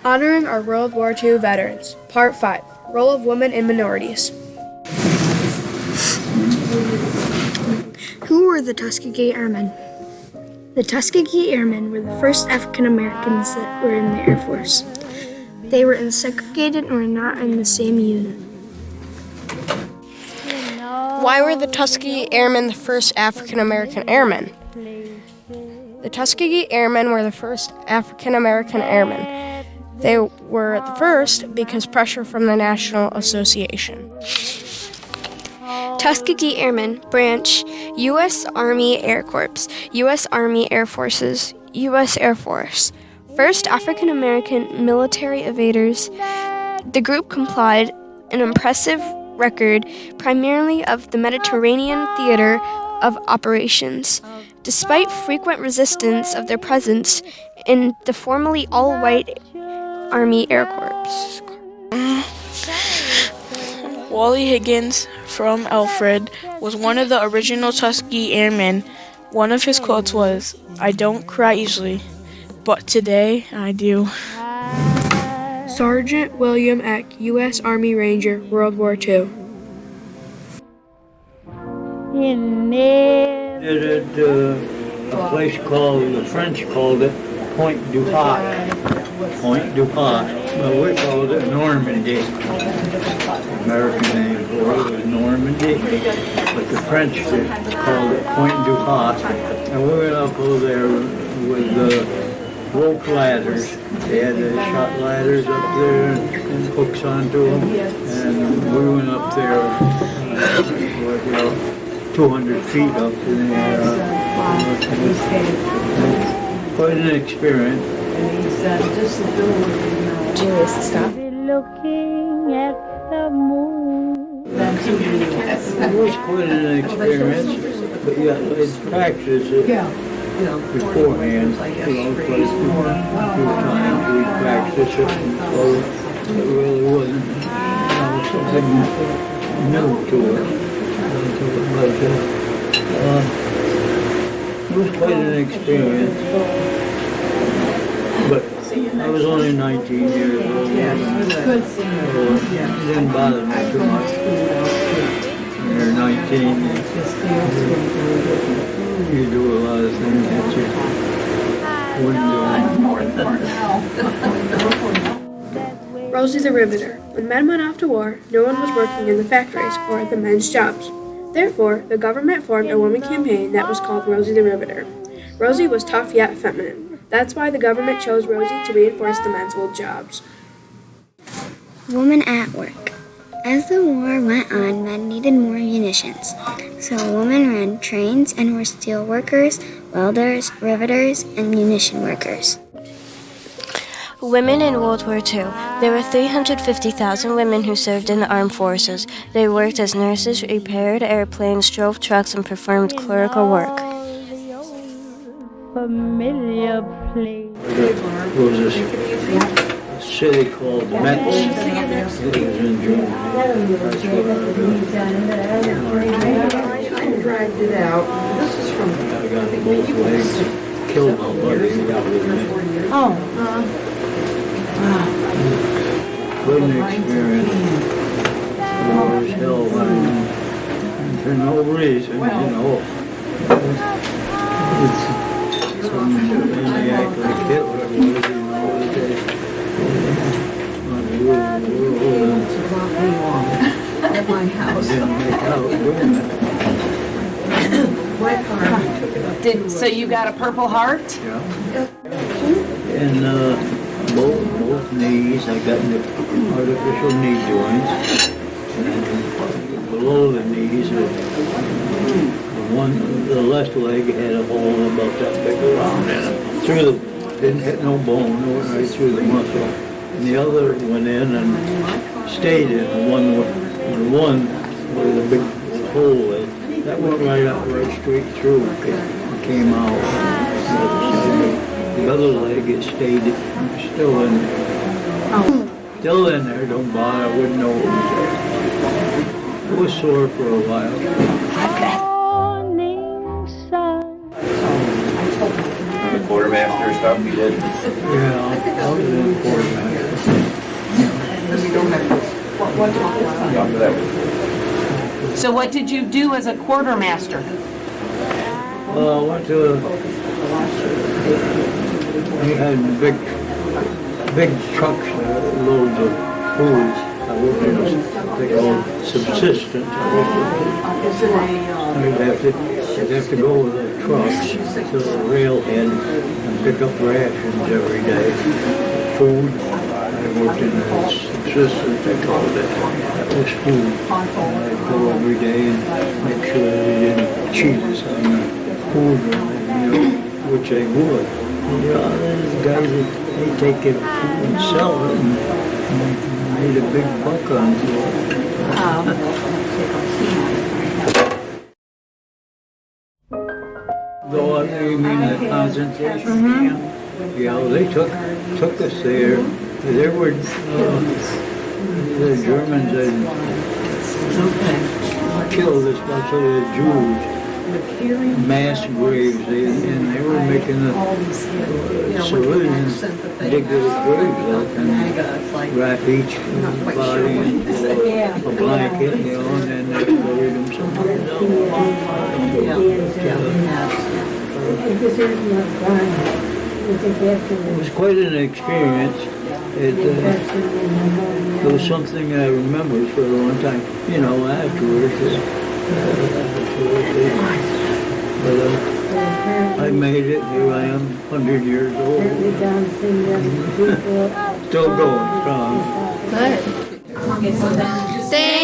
Honoring our World War II veterans. Part 5. Role of Women in Minorities. Who were the Tuskegee Airmen? The Tuskegee Airmen were the first African Americans that were in the Air Force. They were segregated and were not in the same unit. Why were the Tuskegee Airmen the first African American Airmen? The Tuskegee Airmen were the first African American Airmen. They were the first because pressure from the National Association. Tuskegee Airmen branch, U.S. Army Air Corps, U.S. Army Air Forces, U.S. Air Force. First African American military evaders, the group complied an impressive record primarily of the Mediterranean theater of operations, despite frequent resistance of their presence in the formerly all-white Army Air Corps. Wally Higgins from Alfred was one of the original Tuskegee Airmen. One of his quotes was, "I don't cry easily, but today I do." Sergeant William Eck, U.S. Army Ranger, World War II. At a place called, the French called it Point du Hoc. Point du Hoc. But we called it Normandy. American name for it was Normandy. But the French called it Point du Hoc. And we went up over there with rope ladders. They had the shot ladders up there and hooks onto them. And we went up there with 200 feet up in the air. Quite an experience. Julius, stop. Looking at the moon. It was quite an experience, but yeah, I'd practice it beforehand. Quite a few times we practiced it, so it really wasn't something new to it. It was quite an experience, but I was only 19 years old, so it didn't bother me too much. When you're 19, you do a lot of things that you wouldn't do. Rosie the Riveter. When men went off to war, no one was working in the factories or at the men's jobs. Therefore, the government formed a woman campaign that was called Rosie the Riveter. Rosie was tough yet feminine. That's why the government chose Rosie to reinforce the men's old jobs. Women at work. As the war went on, men needed more munitions. So women ran trains and were steel workers, welders, riveters, and munition workers. Women in World War II. There were 350,000 women who served in the armed forces. They worked as nurses, repaired airplanes, drove trucks, and performed clerical work. There was a city called Metz. It was in Germany. I dragged it out. This is from... I got both legs. Killed nobody. What an experience. War was hell, for no reason, It's some maniac like Hitler was, At my house. Didn't make out doing it. So you got a Purple Heart? Yeah. And both knees, I got the artificial knee joints. And below the knees, the left leg had a hole about that big around it. Didn't hit no bone, it went right through the muscle. And the other went in and stayed in. The one where the big hole is, that went right straight through. It came out. The other leg, it stayed still in there. Still in there, don't bother, I wouldn't know what was there. It was sore for a while. quartermaster stuff you did? Yeah, I was in quartermaster. After that, So what did you do as a quartermaster? Well, I went to, we had big trucks, loads of food. I worked in a, they called subsistence. I'd have to go with the trucks to the railhead and pick up rations every day. Food, I worked in a subsistence, they called it. That was food. And I'd go every day and make sure they didn't cheat us on the food, which they would. These guys, they take it and sell it and made a big buck on it. Go out there, you mean the concentration camp? Yeah, they took us there. There were, the Germans had killed, especially the Jews. Mass graves, and they were making the civilians dig those graves up and wrap each body in a blanket, and then they buried them somewhere It was quite an experience. It was something I remember for a long time, afterwards. But I made it. Here I am, 100 years old. Still going strong. Good. Thank